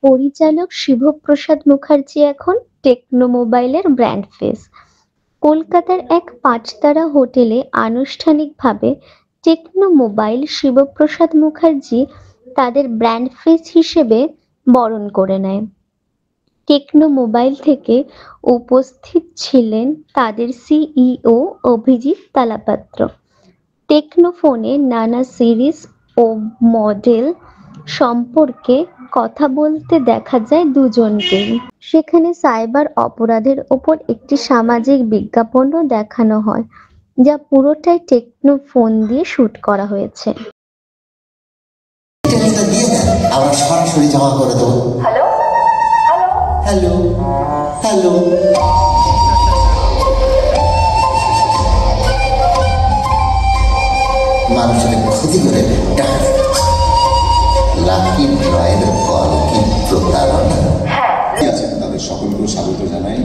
পরিচালক শিবপ্রসাদ মুখার্জি এখন টেকনো মোবাইলের ব্র্যান্ড ফেস। কলকাতার এক ৫ তারা হোটেলে আনুষ্ঠানিকভাবে টেকনো মোবাইল শিবপ্রসাদ মুখার্জি তাদের ব্র্যান্ড ফেস হিসেবে বরণ করে নেয়। টেকনো মোবাইল থেকে উপস্থিত ছিলেন তাদের সিইও অভিজিৎ তালাপাত্র। টেকনো ফোনে নানা সিরিজ ও মডেল সম্পর্কে কথা বলতে দেখা যায় দুজনকেই। সেখানে সাইবার অপরাধের ওপর একটি সামাজিক বিজ্ঞাপনও দেখানো হয়, যা পুরোটাই টেকনো ফোন দিয়ে শুট করা হয়েছে। আমরা সরাসরি জমা করে দেবো। হ্যালো হ্যালো হ্যালো মানুষের ক্ষতি করে লাকি ড্রয়ের কল কি প্রতারণা। আছেন তাদের সকলকেও স্বাগত জানাই।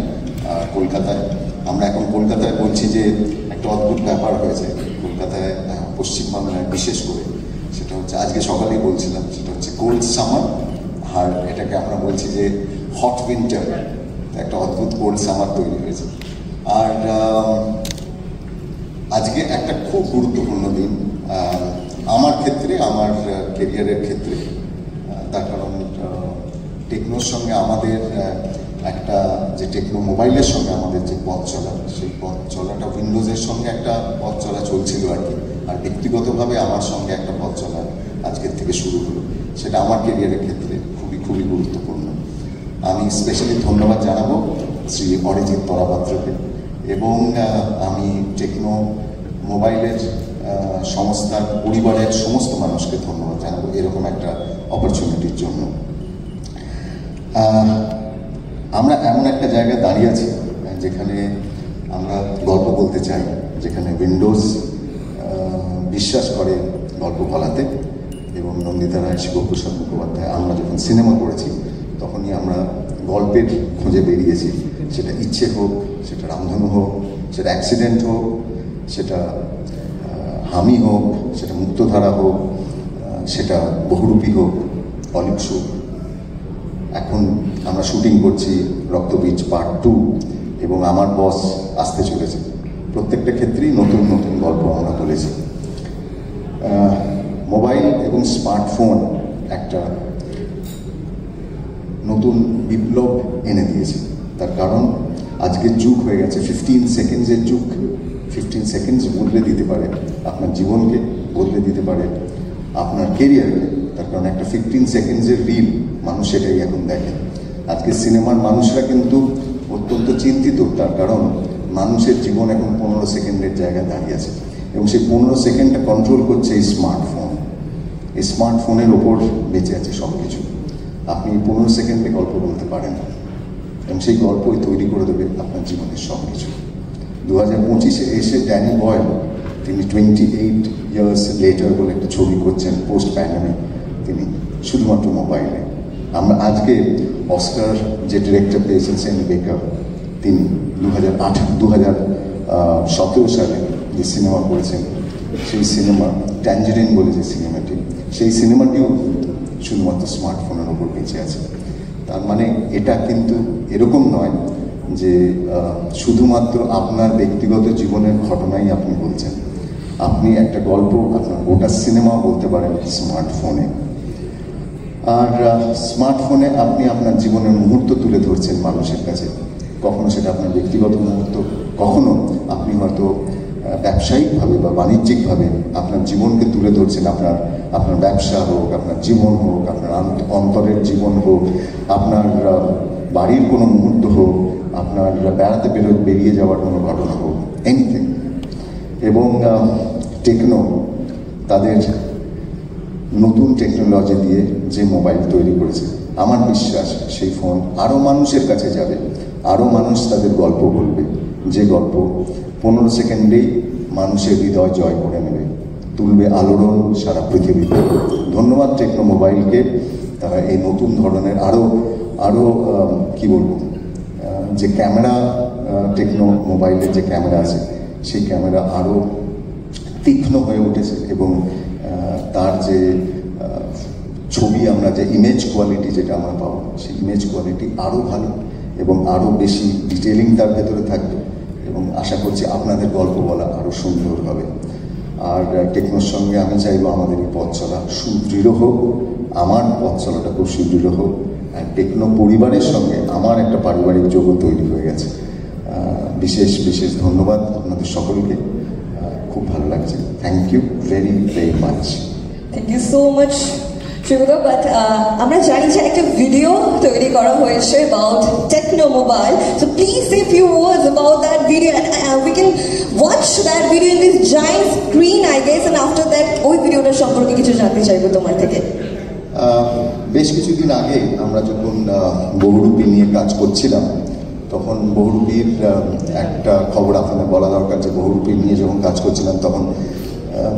কলকাতায় আমরা এখন কলকাতায় বলছি যে একটা অদ্ভুত ব্যাপার হয়েছে কলকাতায়, পশ্চিমবাংলায় বিশেষ করে। সেটা হচ্ছে আজকে সকালেই বলছিলাম, সেটা হচ্ছে কোল্ড সামার, আর এটাকে আমরা বলছি যে হট উইন্টার। একটা অদ্ভুত কোল্ড সামার তৈরি হয়েছে। আর আজকে একটা খুব গুরুত্বপূর্ণ দিন আমার ক্ষেত্রে, আমার কেরিয়ারের ক্ষেত্রে। তার কারণ টেকনোর সঙ্গে আমাদের একটা যে টেকনো মোবাইলের সঙ্গে আমাদের যে পথ চলা, সেই পথ চলাটা উইন্ডোজের সঙ্গে একটা পথ চলা চলছিল আর কি। আর ব্যক্তিগতভাবে আমার সঙ্গে একটা পথ চলা আজকের থেকে শুরু হলো। সেটা আমার কেরিয়ারের ক্ষেত্রে খুবই খুবই গুরুত্বপূর্ণ। আমি স্পেশালি ধন্যবাদ জানাবো শ্রী অরিজিৎ তরাপাত্রকে, এবং আমি টেকনো মোবাইলের সংস্থার পরিবারের সমস্ত মানুষকে ধন্যবাদ জানাবো এরকম একটা অপরচুনিটির জন্য। আমরা এমন একটা জায়গায় দাঁড়িয়ে আছি যেখানে আমরা গল্প বলতে চাই, যেখানে উইন্ডোজ বিশ্বাস করে গল্প বলাতে, এবং নন্দিতা রায়, শিবপ্রসাদ মুখোপাধ্যায় আমরা যখন সিনেমা করেছি তখনই আমরা গল্পের খোঁজে বেরিয়েছি। সেটা ইচ্ছে হোক, সেটা রামধনু হোক, সেটা অ্যাক্সিডেন্ট হোক, সেটা হামি হোক, সেটা মুক্তধারা হোক, সেটা বহুরূপী হোক, অলিপ্স হোক। এখন আমরা শুটিং করছি রক্তবীজ পার্ট 2, এবং আমার বস আসতে চলেছে। প্রত্যেকটা ক্ষেত্রেই নতুন নতুন গল্প আমরা বলেছি। মোবাইল এবং স্মার্টফোন একটা নতুন বিপ্লব এনে দিয়েছে। তার কারণ আজকের যুগ হয়ে গেছে 15 সেকেন্ডসের যুগ। 15 সেকেন্ডস বদলে দিতে পারে আপনার জীবনকে, বদলে দিতে পারে আপনার কেরিয়ারকে। তার কারণ একটা 15 সেকেন্ডসের রিল মানুষ সেটাই এখন দেখে। আজকে সিনেমার মানুষরা কিন্তু অত্যন্ত চিন্তিত, তার কারণ মানুষের জীবন এখন 15 সেকেন্ডের জায়গায় দাঁড়িয়ে আছে, এবং সেই 15 সেকেন্ডটা কন্ট্রোল করছে এই স্মার্টফোন। এই স্মার্টফোনের ওপর বেঁচে আছে সব কিছু। আপনি 15 সেকেন্ডে গল্প বলতে পারেন, এবং সেই গল্পই তৈরি করে দেবে আপনার জীবনের সব কিছু। 2025-এ এসে ড্যানি বয়েল, তিনি 28 ইয়ার্স লেটার বলে একটা ছবি করছেন পোস্ট প্যান্ডেমিক, তিনি শুধুমাত্র মোবাইলে। আমরা আজকে অস্কার যে ডিরেক্টর পেয়েছেন সেনি বেকার, তিনি 2017 সালে যে সিনেমা করেছেন, সেই সিনেমা ট্যাঞ্জেরিন বলে যে সিনেমাটি, সেই সিনেমাটিও শুধুমাত্র স্মার্টফোনের ওপর বেঁচে আছে। তার মানে এটা কিন্তু এরকম নয় যে শুধুমাত্র আপনার ব্যক্তিগত জীবনের ঘটনাই আপনি বলছেন। আপনি একটা গল্প, আপনার গোটা সিনেমাও বলতে পারেন স্মার্টফোনে। আর স্মার্টফোনে আপনি আপনার জীবনের মুহূর্ত তুলে ধরছেন মানুষের কাছে। কখনো সেটা আপনার ব্যক্তিগত মুহূর্ত, কখনো আপনি হয়তো ব্যবসায়িকভাবে বা বাণিজ্যিকভাবে আপনার জীবনকে তুলে ধরছেন। আপনার ব্যবসা হোক, আপনার জীবন হোক, আপনার অন্তরের জীবন হোক, আপনার বাড়ির কোনো মুহূর্ত হোক, আপনার বেড়াতে বেরিয়ে যাওয়ার কোনো ঘটনা হোক, এনিথিং। এবং টেকনো তাদের নতুন টেকনোলজি দিয়ে যে মোবাইল তৈরি করেছে, আমার বিশ্বাস সেই ফোন আরও মানুষের কাছে যাবে, আরও মানুষ তাদের গল্প বলবে, যে গল্প 15 সেকেন্ডেই মানুষের হৃদয় জয় করে নেবে, তুলবে আলোড়ন সারা পৃথিবীতে। ধন্যবাদ টেকনো মোবাইলকে। তারা এই নতুন ধরনের আরও কি বলবো, যে ক্যামেরা, টেকনো মোবাইলের যে ক্যামেরা আছে, সেই ক্যামেরা আরও তীক্ষ্ণ হয়ে উঠেছে, এবং তার যে ছবি আমরা যে ইমেজ কোয়ালিটি যেটা আমরা পাবো, সেই ইমেজ কোয়ালিটি আরও ভালো এবং আরও বেশি ডিটেলিং তার ভেতরে থাকবে, এবং আশা করছি আপনাদের গল্প বলা আরও সুন্দর হবে। আর টেকনোর সঙ্গে আমি চাইবো আমাদের এই পথ চলা সুদৃঢ় হোক, আমার পথ চলাটা খুব সুদৃঢ় হোক। আর টেকনো পরিবারের সঙ্গে আমার একটা পারিবারিক যোগও তৈরি হয়ে গেছে। বিশেষ বিশেষ ধন্যবাদ আপনাদের সকলকে, খুব ভালো লাগছে। Thank you very very much. Thank you so much শুভদা। বাট আমরা জানি যে একটা ভিডিও তৈরি করা হয়েছে about Tecno mobile, so please say few words about that video and we can watch that video in this giant screen I guess, and after that ওই ভিডিওটার সম্পর্কে কিছু জানতে চাইবো তোমার থেকে। বেশ কিছুদিন আগে আমরা যখন বহুরূপী নিয়ে কাজ করছিলাম, তখন বহুরূপীর একটা খবর আপনাদের বলা দরকার যে বহুরূপী নিয়ে যখন কাজ করছিলাম তখন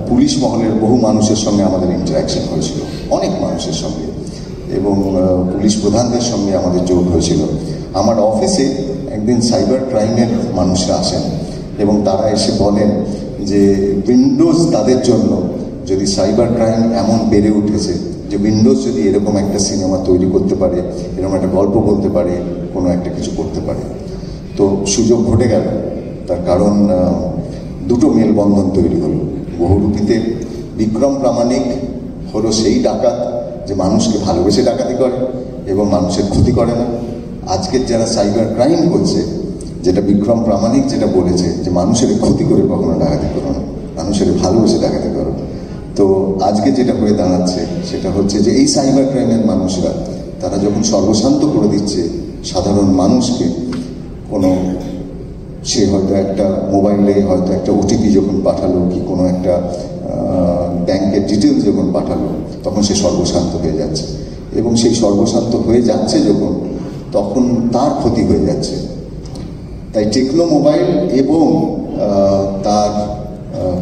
পুলিশ মহলের বহু মানুষের সঙ্গে আমাদের ইন্টারাকশন হয়েছিল, অনেক মানুষের সঙ্গে, এবং পুলিশ প্রধানদের সঙ্গে আমাদের যোগ হয়েছিল। আমার অফিসে একদিন সাইবার ক্রাইমের মানুষরা আসেন এবং তারা এসে বলেন যে উইন্ডোজ তাদের জন্য, যদি সাইবার ক্রাইম এমন বেড়ে উঠেছে যে উইন্ডোজ যদি এরকম একটা সিনেমা তৈরি করতে পারে, এরকম একটা গল্প বলতে পারে, কোনো একটা কিছু করতে পারে। তো সুযোগ ঘটে গেল, তার কারণ দুটো মেলবন্ধন তৈরি হলো। বহুরূপীতে বিক্রম প্রামাণিক হলো সেই ডাকাত যে মানুষকে ভালোবেসে ডাকাতি করে এবং মানুষের ক্ষতি করে না। আজকের যারা সাইবার ক্রাইম করছে, যেটা বিক্রম প্রামাণিক যেটা বলেছে যে মানুষের ক্ষতি করে কখনো ডাকাতি করো না, মানুষের ভালোবেসে ডাকাতি করো। তো আজকে যেটা হয়ে দাঁড়াচ্ছে সেটা হচ্ছে যে এই সাইবার ক্রাইমের মানুষরা তারা যখন সর্বশান্ত করে দিচ্ছে সাধারণ মানুষকে, কোনো সে হয়তো একটা মোবাইলে হয়তো একটা ওটিপি যখন পাঠালো কি কোনো একটা ব্যাংকের ডিটেলস যখন পাঠালো, তখন সে সর্বশান্ত হয়ে যাচ্ছে, এবং সেই সর্বশান্ত হয়ে যাচ্ছে যখন, তখন তার ক্ষতি হয়ে যাচ্ছে। তাই টেকনো মোবাইল এবং তার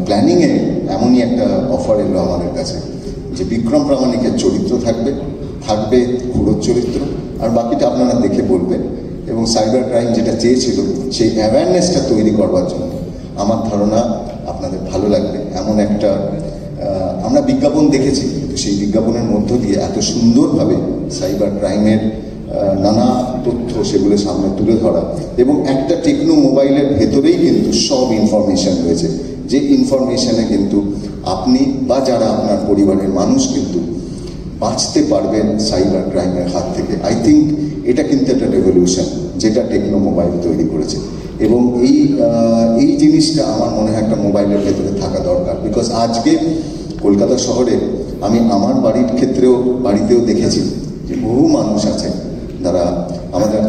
প্ল্যানিংয়ে এমনই একটা অফার এলো আমাদের কাছে যে বিক্রম প্রামাণিকের চরিত্র থাকবে হুড়োর চরিত্র, আর বাকিটা আপনারা দেখে বলবেন। এবং সাইবার ক্রাইম যেটা চেয়েছিল সেই অ্যাওয়ারনেসটা তৈরি করবার জন্য আমার ধারণা আপনাদের ভালো লাগবে। এমন একটা আমরা বিজ্ঞাপন দেখেছি, কিন্তু সেই বিজ্ঞাপনের মধ্য দিয়ে এত সুন্দরভাবে সাইবার ক্রাইমের নানা তথ্য সেগুলো সামনে তুলে ধরা, এবং একটা টেকনো মোবাইলের ভেতরেই কিন্তু সব ইনফরমেশন রয়েছে, যে ইনফরমেশনে কিন্তু আপনি বা যারা আপনার পরিবারের মানুষ কিন্তু বাঁচতে পারবেন সাইবার ক্রাইমের হাত থেকে। আই থিঙ্ক এটা কিন্তু একটা রেভলিউশন যেটা টেকনো মোবাইল তৈরি করেছে, এবং এই জিনিসটা আমার মনে হয় একটা মোবাইলের ভেতরে থাকা দরকার। বিকজ আজকে কলকাতা শহরে আমি আমার বাড়িতেও দেখেছি যে বহু মানুষ আছেন যারা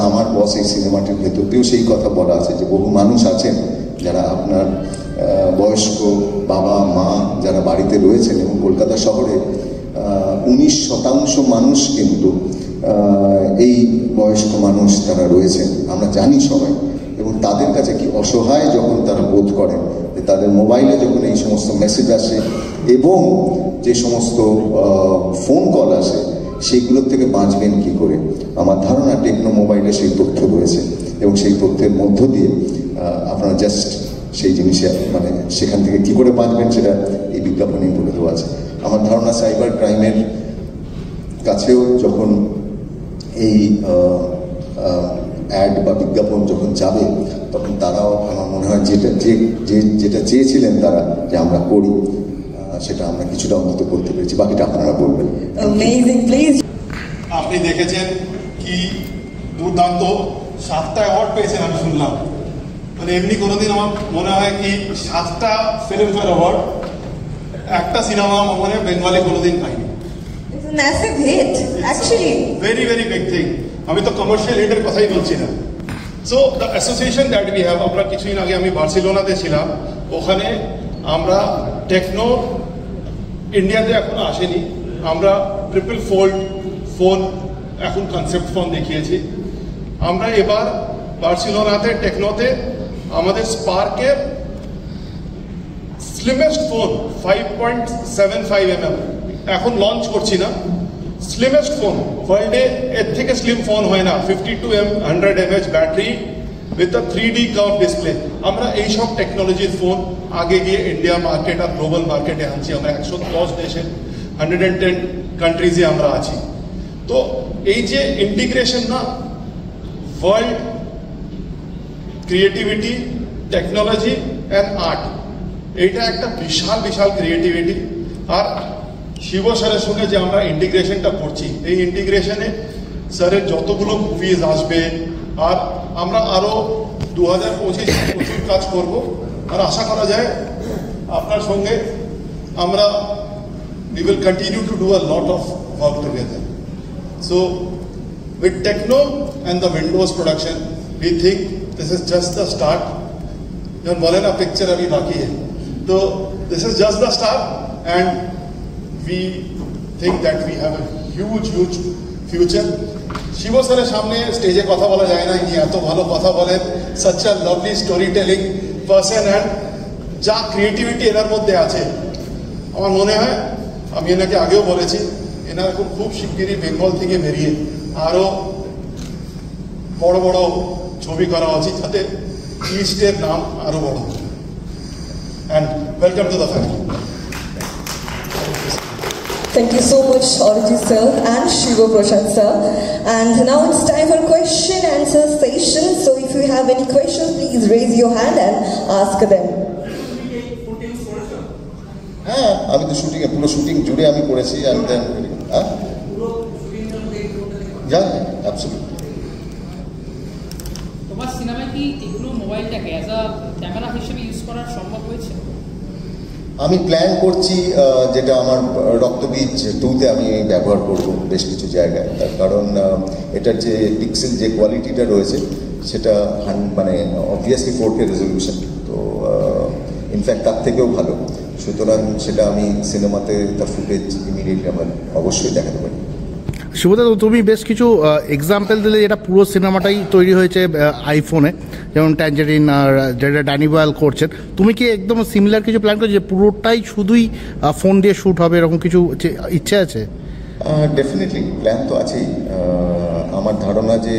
আমার বস এই সিনেমাটির ভেতর দিয়েও সেই কথা বলা আছে যে বহু মানুষ আছেন যারা আপনার বয়স্ক বাবা মা যারা বাড়িতে রয়েছেন, এবং কলকাতা শহরে 19% মানুষ কিন্তু এই বয়স্ক মানুষ তারা রয়েছেন, আমরা জানি সবাই। এবং তাদের কাছে কি অসহায় যখন তারা বোধ করেন যে তাদের মোবাইলে যখন এই সমস্ত মেসেজ আসে এবং যে সমস্ত ফোন কল আসে, সেইগুলোর থেকে বাঁচবেন কি করে। আমার ধারণা টেকনো মোবাইলে সেই তথ্য রয়েছে, এবং সেই তথ্যের মধ্য দিয়ে আপনারা জাস্ট সেই জিনিসে মানে সেখান থেকে কি করে বাঁচবেন সেটা এই বিজ্ঞাপনেই বলে দেওয়া আছে। আমার ধারণা সাইবার ক্রাইমের কাছেও যখন এই অ্যাড বা বিজ্ঞাপন যখন যাবে, তখন তারাও আমার মনে হয় যেটা চেয়েছিলেন তারা যে আমরা করি, সেটা আমরা কিছুটা অন্তত করতে পেরেছি। বাকিটা আপনারা বলবেন। আপনি দেখেছেন কি দুর্দান্ত 7টা অ্যাওয়ার্ড পেয়েছেন আমি শুনলাম। মানে এমনি কোনোদিন আমার মনে হয় কি 7টা ফিল্মফেয়ার অ্যাওয়ার্ড একটা সিনেমা মানে বেঙ্গলি কোনোদিন পাইনি। Very very big thing. আমি তো কমার্শিয়াল হিটের কথাই বলছি না। So the association that we have, আমরা কিছুদিন আগে আমি বার্সেলোনাতে ছিলাম, ওখানে আমরা টেকনো ইন্ডিয়াতে এখনো আসেনি, আমরা ট্রিপল ফোল্ড ফোন এখন কনসেপ্ট ফোন দেখিয়েছি। আমরা এবার বার্সেলোনাতে টেকনোতে আমাদের স্পার্কের স্লিমেস্ট ফোন 5.75 mm এখন লঞ্চ করছি না, স্লিমেস্ট ফোন ওয়ার্ল্ডে এর থেকে স্লিম ফোন হয় না। 52 mAh battery with a 3D curve display. আমরা এইসব টেকনোলজির ফোন আগে গিয়ে ইন্ডিয়া মার্কেট আর গ্লোবাল মার্কেটে আনছি। আমরা 110 দেশে 110 কান্ট্রিজে আমরা আছি। তো এই যে ইন্টিগ্রেশন না, world creativity, technology and art, এইটা একটা বিশাল বিশাল ক্রিয়েটিভিটি। আর শিব স্যারের সঙ্গে যে আমরা ইন্টিগ্রেশনটা করছি, এই ইন্টিগ্রেশনে স্যারের যতগুলো মুভিজ আসবে, আর আমরা আরও 2025 প্রচুর কাজ করব। আর আশা করা যায় আপনার সঙ্গে আমরা we will continue to do a lot of work together. So with Techno and the Windows production, we think this is just the start. जब बोले ना पिक्चर अभी बाकी है, तो this is just the start, and we think that we have a huge future. Shiva স্যারের সামনে স্টেজে কথা বলা যায় না, ইনি এত ভালো কথা বলেন, such a lovely storytelling person, and যা ক্রিয়েটিভিটি এনার মধ্যে আছে, আমার মনে হয়, আমি এনাকে আগেও বলেছি, এনার খুব শিগগিরই বেঙ্গল থেকে বেরিয়ে আরও বড় বড় ছবি করা উচিত, যাতে ইস্টের নাম আরও বড়। And welcome to the family. Thank you so much, Arijit sir and Shiva Prashant sir. And now it's time for question answer session. So if you have any questions, please raise your hand and ask them. হ্যাঁ, আমি তো shooting পুরো shooting জুড়ে আমি করেছি। And then তোমার সিনেমায় কি টেকনো মোবাইলটাকে অ্যাজ আ ক্যামেরা হিসেবে ইউজ করা সম্ভব হয়েছে? আমি প্ল্যান করছি, যেটা আমার রক্তবীজ 2-তে আমি ব্যবহার করব বেশ কিছু জায়গায়। তার কারণ এটার যে পিক্সেল যে কোয়ালিটিটা রয়েছে সেটা মানে অবভিয়াসলি 4K রেজলিউশন, তো ইনফ্যাক্ট তার থেকেও ভালো। সুতরাং সেটা আমি সিনেমাতে তার ফুটেজ ইমিডিয়েটলি আমার অবশ্যই দেখাতে পারি। শুভদা, তুমি বেশ কিছু এক্সাম্পল দিলে, যেটা পুরো সিনেমাটাই তৈরি হয়েছে আইফোনে, যেমন ট্যাঞ্জারিন আর যেটা ড্যানি বয়েল করছেন, তুমি কি একদম সিমিলার কিছু প্ল্যান করছো যে পুরোটাই শুধুই ফোন দিয়ে শ্যুট হবে, এরকম কিছু ইচ্ছে আছে? ডেফিনেটলি প্ল্যান তো আছেই। আমার ধারণা যে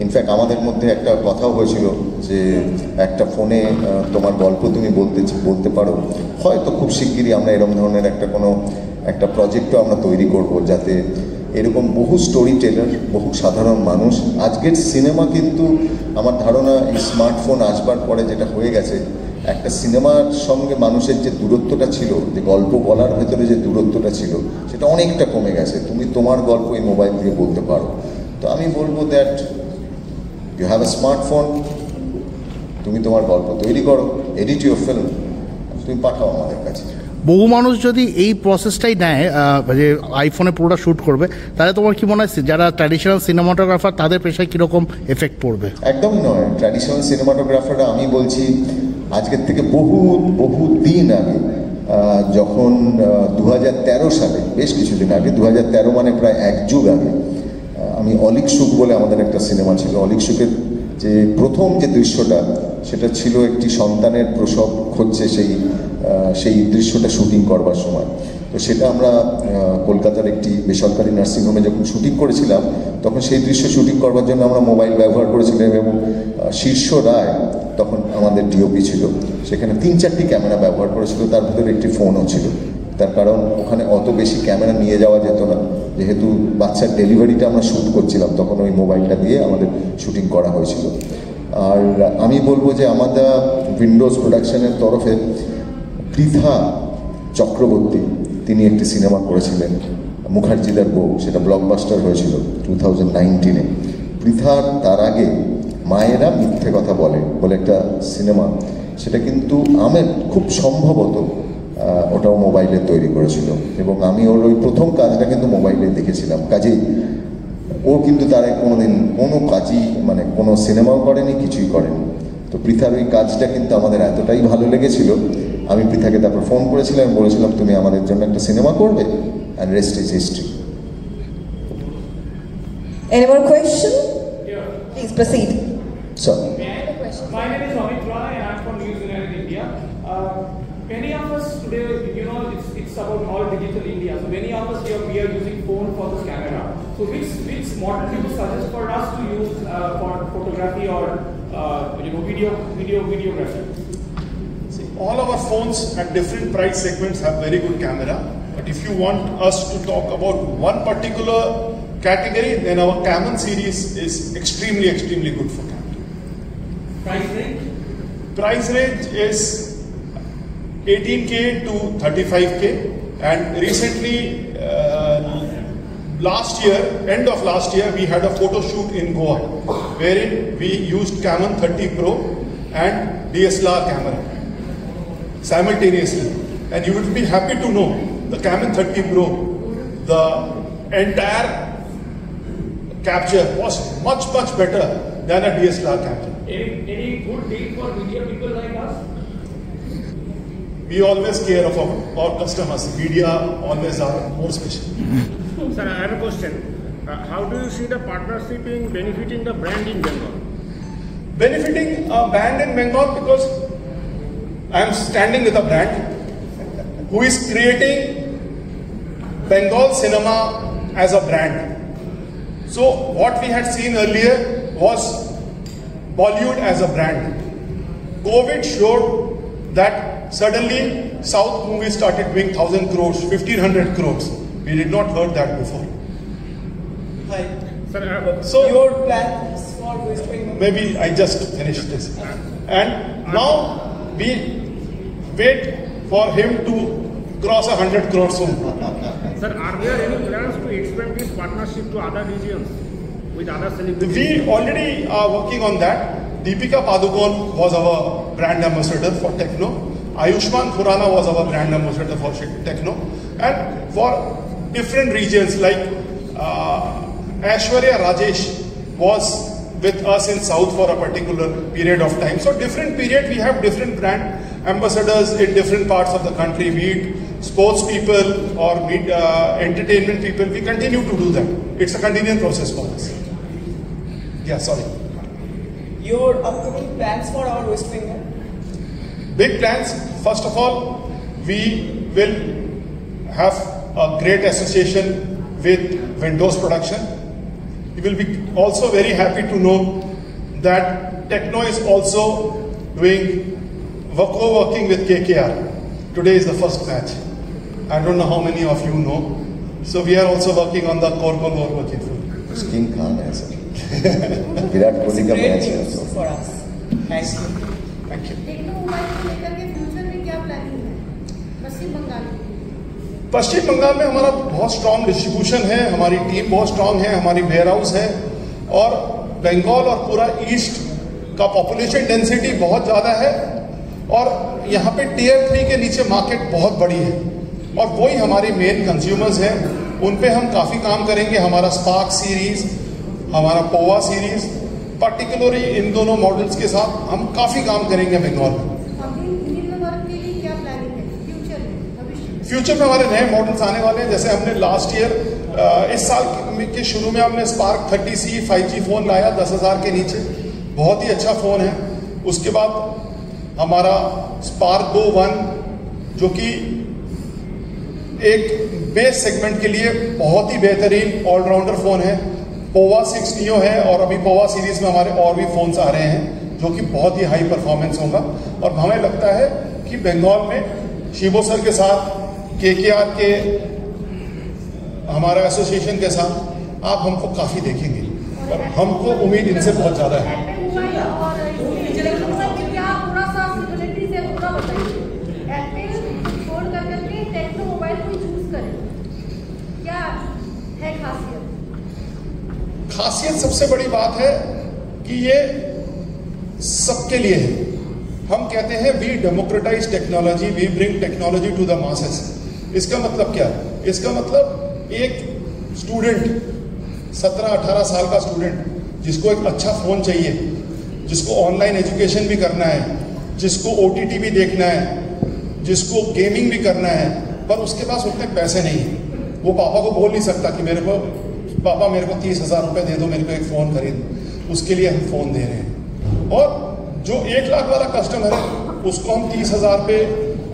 ইনফ্যাক্ট আমাদের মধ্যে একটা কথাও হয়েছিল যে একটা ফোনে তোমার গল্প তুমি বলতে পারো। হয়তো খুব শিগগিরই আমরা এরকম ধরনের একটা প্রজেক্টও আমরা তৈরি করব, যাতে এরকম বহু স্টোরি টেলার, বহু সাধারণ মানুষ, আজকের সিনেমা কিন্তু আমার ধারণা এই স্মার্টফোন আসবার পরে যেটা হয়ে গেছে, একটা সিনেমার সঙ্গে মানুষের যে দূরত্বটা ছিল, যে গল্প বলার ভেতরে যে দূরত্বটা ছিল, সেটা অনেকটা কমে গেছে। তুমি তোমার গল্প এই মোবাইল দিয়ে বলতে পারো। তো আমি বলবো that you have a smartphone, তুমি তোমার গল্প তৈরি করো, এডিট ইউর ফিল্ম, তুমি পাঠাও আমাদের কাছে। বহু মানুষ যদি এই প্রসেসটাই নেয় যে আইফোনে পুরোটা শ্যুট করবে, তাহলে তোমার কি মনে হয় যারা ট্র্যাডিশনাল সিনেমাটোগ্রাফার তাদের পেশায় কীরকম এফেক্ট পড়বে? একদমই নয়। ট্র্যাডিশনাল সিনেমাটোগ্রাফাররা, আমি বলছি আজকের থেকে বহু দিন আগে, যখন 2013 সালে, বেশ কিছুদিন আগে, 2013 মানে প্রায় এক যুগ আগে, আমি অলিক সুখ বলে আমাদের একটা সিনেমা ছিল, অলিক সুখের যে প্রথম যে দৃশ্যটা, সেটা ছিল একটি সন্তানের প্রসব হচ্ছে, সেই দৃশ্যটা শুটিং করবার সময়। তো সেটা আমরা কলকাতার একটি বেসরকারি নার্সিংহোমে যখন শুটিং করেছিলাম, তখন সেই দৃশ্য শুটিং করবার জন্য আমরা মোবাইল ব্যবহার করেছিলাম, এবং শীর্ষ রায় তখন আমাদের ডিওপি ছিল, সেখানে 3-4টি ক্যামেরা ব্যবহার করেছিল, তার ভিতরে একটি ফোনও ছিল। তার কারণ ওখানে অত বেশি ক্যামেরা নিয়ে যাওয়া যেত না, যেহেতু বাচ্চার ডেলিভারিটা আমরা শ্যুট করছিলাম, তখন ওই মোবাইলটা দিয়ে আমাদের শুটিং করা হয়েছিল। আর আমি বলবো যে আমাদের উইন্ডোজ প্রোডাকশনের তরফে পৃথা চক্রবর্তী, তিনি একটি সিনেমা করেছিলেন মুখার্জিদার বউ, সেটা ব্লকবাস্টার হয়েছিল 2019-এ। পৃথার তার আগে মায়েরা মিথ্যে কথা বলে একটা সিনেমা, সেটা কিন্তু আমার খুব সম্ভবত ওটাও মোবাইলে তৈরি করেছিল, এবং আমি ওর ওই প্রথম কাজটা কিন্তু মোবাইলে দেখেছিলাম। কাজেই ও কিন্তু তার কোনোদিন কোনো কাজই, মানে কোনো সিনেমাও করেনি, কিছুই করেনি। তো পৃথার ওই কাজটা কিন্তু আমাদের এতটাই ভালো লেগেছিল, আমি পৃথাকে তারপর ফোন করেছিলাম, বলেছিলাম তুমি আমাদের জন্য একটা সিনেমা করবে, and rest is history. Any more question? Please proceed. Sir. My name is Amit Rai and I'm from New Zealand, India. Many of us today, it's about all digital India. So many of us here, we are using phone for this camera. So which model do you suggest for us to use for photography or videography? See, all our phones at different price segments have very good camera, but But if you want us to talk about one particular category, then our Camon series is extremely good for Camon. Price range? Price range is 18K to 35K, and recently end of last year, we had a photo shoot in Goa, wherein we used Camon 30 Pro and DSLR camera simultaneously. And you would be happy to know the Camon 30 Pro, the entire capture was much better than a DSLR camera. Any good deal for media people like us? We always care of our customers. Media always are more special. Sir, I have a question. How do you see the partnership in benefiting the brand in Bengal? Benefiting a brand in Bengal because I am standing with a brand who is creating Bengal cinema as a brand. So what we had seen earlier was Bollywood as a brand. COVID showed that suddenly South movies started doing 1,000 crores, 1,500 crores. We did not heard that before. Hi. Sir, So Your plans for West Bengal? maybe I just finished this. And now we wait for him to cross 100 crores soon. sir, are there any plans to expand this partnership to other regions with other celebrities? We already are working on that. Deepika Padukone was our brand ambassador for Techno. Ayushmann Khurrana was our brand ambassador for Techno. And for different regions like Aishwarya Rajesh was with us in South for a particular period of time. So different period we have different brand ambassadors in different parts of the country, be it sports people or entertainment people. We continue to do that. It's a continuing process for us. Yeah, sorry. Your upcoming plans for our West Bengal? Big plans. First of all, we will have a great association with Windows Production. You will be also very happy to know that Techno is also doing co-working with KKR. Today is the first match. I don't know how many of you know. So we are also working on the Corkol working for. King Khan है sir. Virat Kohli का Great match है news तो. for us. Thank you. Thank you. Tecno mobile को लेकर के future में क्या planning है पश्चिम बंगाल में? पश्चिम बंगाल में हमारा बहुत स्ट्रॉन्ग डिस्ट्रीब्यूशन है, हमारी टीम बहुत स्ट्रॉन्ग है, हमारी वेयर हाउस है, और बंगाल और पूरा ईस्ट का पॉपुलेशन डेंसिटी बहुत ज़्यादा है, और यहाँ पे टियर 3 के नीचे मार्केट बहुत बड़ी है, और वही हमारे मेन कंज्यूमर्स हैं. उन पे हम काफ़ी काम करेंगे. हमारा स्पार्क सीरीज़, हमारा पोवा सीरीज़, पर्टिकुलरली इन दोनों मॉडल्स के साथ हम काफ़ी काम करेंगे बंगाल में. फ्यूचर में हमारे नए मॉडल्स आने वाले हैं. जैसे हमने लास्ट ईयर इस साल के शुरू में हमने स्पार्क 30C 5G फ़ोन लाया 10,000 के नीचे. बहुत ही अच्छा फ़ोन है. उसके बाद हमारा स्पार्क गो 1 जो कि एक बेस सेगमेंट के लिए बहुत ही बेहतरीन ऑलराउंडर फ़ोन है. पोवा 6 नियो है, और अभी पोवा सीरीज़ में हमारे और भी फ़ोन्स आ रहे हैं जो कि बहुत ही हाई परफॉर्मेंस होगा. और हमें लगता है कि बंगाल में शिबो सर के साथ, KKR के हमारा एसोसिएशन के साथ आप हमको काफ़ी देखेंगे, और हमको उम्मीद इनसे बहुत ज़्यादा है. खासियत सबसे बड़ी बात है कि ये सबके लिए है. हम कहते हैं we democratize technology, we bring technology to the masses. इसका मतलब क्या है? इसका मतलब एक स्टूडेंट 17-18 साल का स्टूडेंट जिसको एक अच्छा फ़ोन चाहिए, जिसको ऑनलाइन एजुकेशन भी करना है, जिसको OTT भी देखना है, जिसको गेमिंग भी करना है, पर उसके पास उतने पैसे नहीं है. वो पापा को बोल नहीं सकता कि पापा मेरे को 30,000 रुपये दे दो, मेरे को एक फ़ोन खरीद. उसके लिए हम फ़ोन दे रहे हैं. और जो 1 लाख वाला कस्टमर है उसको हम 30,000 पे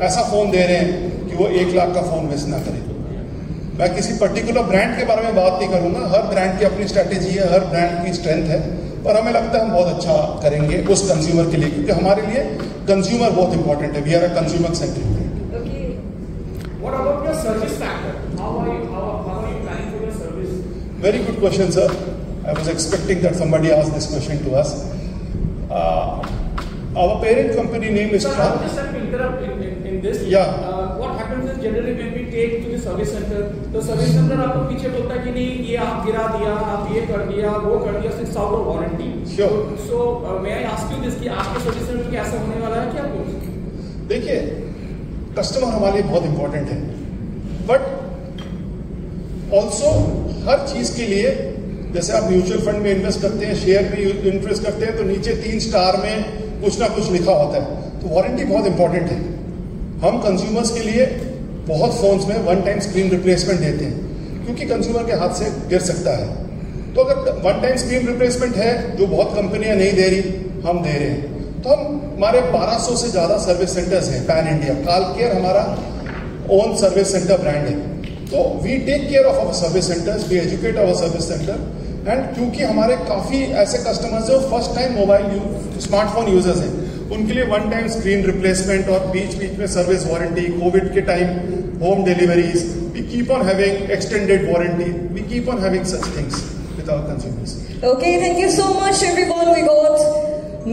ऐसा फ़ोन दे रहे हैं कि वो 1 लाख का फ़ोन वेस्ट ना करे. मैं किसी पर्टिकुलर ब्रांड के बारे में बात नहीं करूँगा. हर ब्रांड की अपनी स्ट्रैटेजी है, हर ब्रांड की स्ट्रेंथ है, पर हमें लगता है हम बहुत अच्छा करेंगे उस कंज्यूमर के लिए, क्योंकि हमारे लिए कंज्यूमर बहुत इंपॉर्टेंट है. We are a consumer centric brand. What about your service factor? Very good question, sir. I was expecting that somebody asked this question to us. Our parent company name is Sir, I would just like to interrupt in this. Yeah. What happens is generally when we take to the service center, the service center आपको पीछे बोलता है कि नहीं ये आप गिरा दिया, आप ये कर दिया, वो कर दिया, so it's out of warranty. Sure. So may I ask you this कि आपके सर्विस सेंटर में ऐसा होने वाला है क्या कुछ? देखिए, कस्टमर हमारे लिए बहुत इंपॉर्टेंट है, बट ऑल्सो हर चीज के लिए, जैसे आप म्यूचुअल फंड में इन्वेस्ट करते हैं, शेयर में इन्वेस्ट करते हैं, तो नीचे 3 स्टार में कुछ ना कुछ लिखा होता है, तो वारंटी बहुत इंपॉर्टेंट है। हम कंज्यूमर्स के लिए बहुत फोन्स में 1 टाइम स्क्रीन रिप्लेसमेंट देते हैं, क्योंकि कंज्यूमर के हाथ से गिर सकता है। तो अगर 1 टाइम स्क्रीन रिप्लेसमेंट है, जो बहुत कंपनियां नहीं दे रही, हम दे रहे हैं, तो हमारे 1200 से ज्यादा सर्विस सेंटर्स हैं पैन इंडिया। कालकेयर हमारा ओन सर्विस सेंटर ब्रांड है, तो we take care of our service centres, we educate our service centre, and क्योंकि हमारे काफी ऐसे कस्टमर्स हैं जो first time mobile smartphone users हैं, उनके लिए 1 टाइम स्क्रीन रिप्लेसमेंट और बीच बीच में सर्विस वारंटी, कोविड के time home deliveries, we keep on having extended warranty, we keep on having such things with our consumers. Okay, thank you so much everyone. We got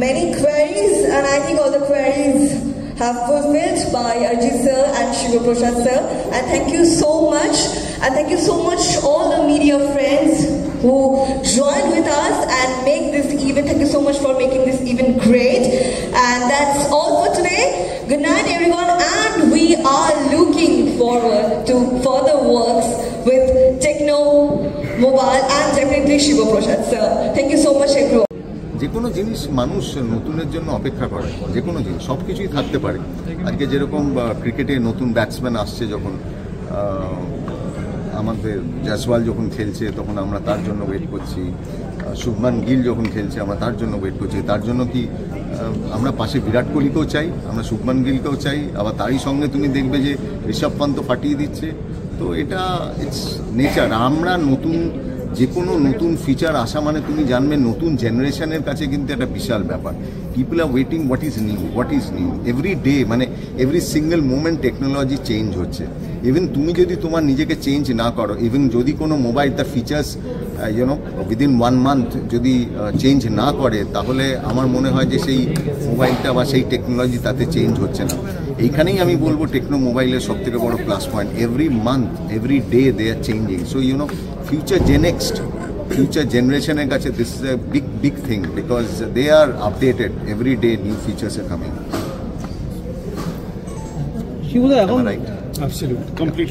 many queries and I think all the queries have fulfilled by Arjit sir and Shiva Prasad sir, and thank you so much, and thank you so much all the media friends who joined with us and make this event. Thank you so much for making this event great, and that's all for today. Good night everyone, and we are looking forward to further works with Techno Mobile and definitely Shiva Prasad sir. Thank you so much everyone. যে কোনো জিনিস মানুষ নতুনের জন্য অপেক্ষা করে, যে কোনো জিনিস সব কিছুই থাকতে পারে। আজকে যেরকম ক্রিকেটে নতুন ব্যাটসম্যান আসছে, যখন আমাদের জয়সওয়াল যখন খেলছে তখন আমরা তার জন্য ওয়েট করছি, শুভমান গিল যখন খেলছে আমরা তার জন্য ওয়েট করছি। তার জন্য কি আমরা পাশে বিরাট কোহলিকেও চাই, আমরা শুভমান গিলকেও চাই, আবার তারই সঙ্গে তুমি দেখবে যে ঋষভ পান্ত ফাটিয়ে দিচ্ছে। তো এটা ইটস নেচার। আমরা নতুন যে কোনো নতুন ফিচার আসা মানে তুমি জানবে নতুন জেনারেশনের কাছে কিন্তু একটা বিশাল ব্যাপার। People are waiting what is new every day, মানে every single moment technology change হচ্ছে। ইভেন তুমি যদি তোমার নিজেকে চেঞ্জ না করো, ইভেন যদি কোনো মোবাইল তার ফিচার্স উইদিন 1 মান্থ যদি চেঞ্জ না করে, তাহলে আমার মনে হয় যে সেই মোবাইলটা বা সেই টেকনোলজি তাতে চেঞ্জ হচ্ছে না। এইখানেই আমি বলবো টেকনো মোবাইলের সব থেকে বড় plus point, every month every day they are changing. So future generation kache this is a big thing because they are updated every day, new features are coming.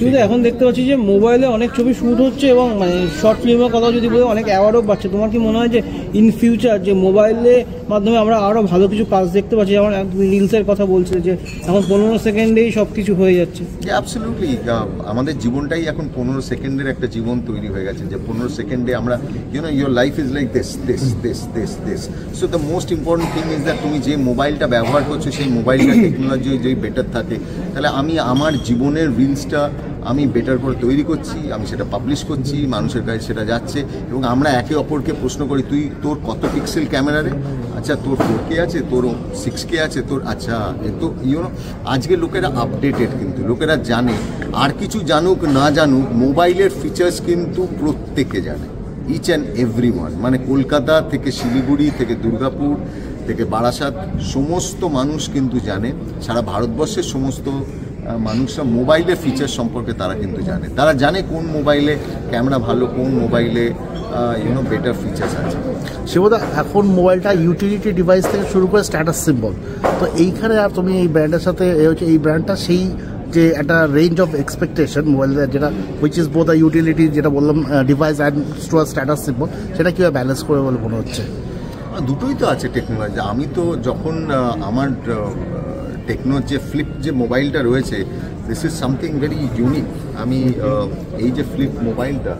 কিন্তু এখন দেখতে পাচ্ছি যে মোবাইলে অনেক ছবি শ্যুট হচ্ছে এবং মানে শর্ট ফিল্মের কথা যদি বলি অনেক অ্যাওয়ার্ডও পাচ্ছে। তোমার কি মনে হয় যে ইন ফিউচার যে মোবাইলের মাধ্যমে আমরা আরও ভালো কিছু কাজ দেখতে পাচ্ছি? যেমন রিলসের কথা বলছে যে এখন 15 সেকেন্ডেই সব কিছু হয়ে যাচ্ছে। অ্যাবসলিউটলি, আমাদের জীবনটাই এখন 15 সেকেন্ডের একটা জীবন তৈরি হয়ে গেছে, যে 15 সেকেন্ডে আমরা your life is like this. So the most important thing is that তুমি যে মোবাইলটা ব্যবহার করছো সেই মোবাইলটা টেকনোলজি যদি বেটার থাকে, তাহলে আমি আমার জীবনের রিলসটা আমি বেটার করে তৈরি করছি, আমি সেটা পাবলিশ করছি, মানুষের কাছে সেটা যাচ্ছে, এবং আমরা একে অপরকে প্রশ্ন করি তোর কত পিক্সেল ক্যামেরা রে, আচ্ছা তোর 4K আছে, তোর 6K আছে, তোর আচ্ছা তো আজকে লোকেরা আপডেটেড, কিন্তু লোকেরা জানে, আর কিছু জানুক না জানুক মোবাইলের ফিচার্স কিন্তু প্রত্যেকে জানে, ইচ অ্যান্ড এভরি ওয়ান। মানে কলকাতা থেকে শিলিগুড়ি থেকে দুর্গাপুর থেকে বারাসাত সমস্ত মানুষ কিন্তু জানে, সারা ভারতবর্ষের সমস্ত মানুষরা মোবাইলের ফিচার সম্পর্কে তারা কিন্তু জানে, তারা জানে কোন মোবাইলে ক্যামেরা ভালো, কোন মোবাইলে বেটার ফিচার্স আছে। শিবদা, এখন মোবাইলটা ইউটিলিটি ডিভাইস থেকে শুরু করে স্ট্যাটাস সিম্বল, তো এইখানে আর তুমি এই ব্র্যান্ডের সাথে এই ব্র্যান্ডটা সেই যে একটা রেঞ্জ অফ এক্সপেকটেশন মোবাইলের, যেটা which is both the utility যেটা বললাম ডিভাইস অ্যান্ড স্ট্যাটাস সিম্বল, সেটা কীভাবে ব্যালেন্স করে বলে মনে হচ্ছে? দুটোই তো আছে টেকনোলজি। আমি তো যখন আমার টেকনোর যে ফ্লিপ যে মোবাইলটা রয়েছে, this is something very unique. আমি এই যে ফ্লিপ মোবাইলটা,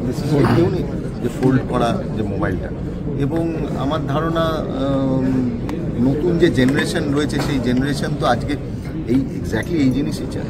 দিস ইজ ভেরি ইউনিক, যে ফোল্ড করা যে মোবাইলটা, এবং আমার ধারণা নতুন যে জেনারেশন রয়েছে সেই জেনারেশন তো আজকে এই এক্স্যাক্টলি এই জিনিসই চায়।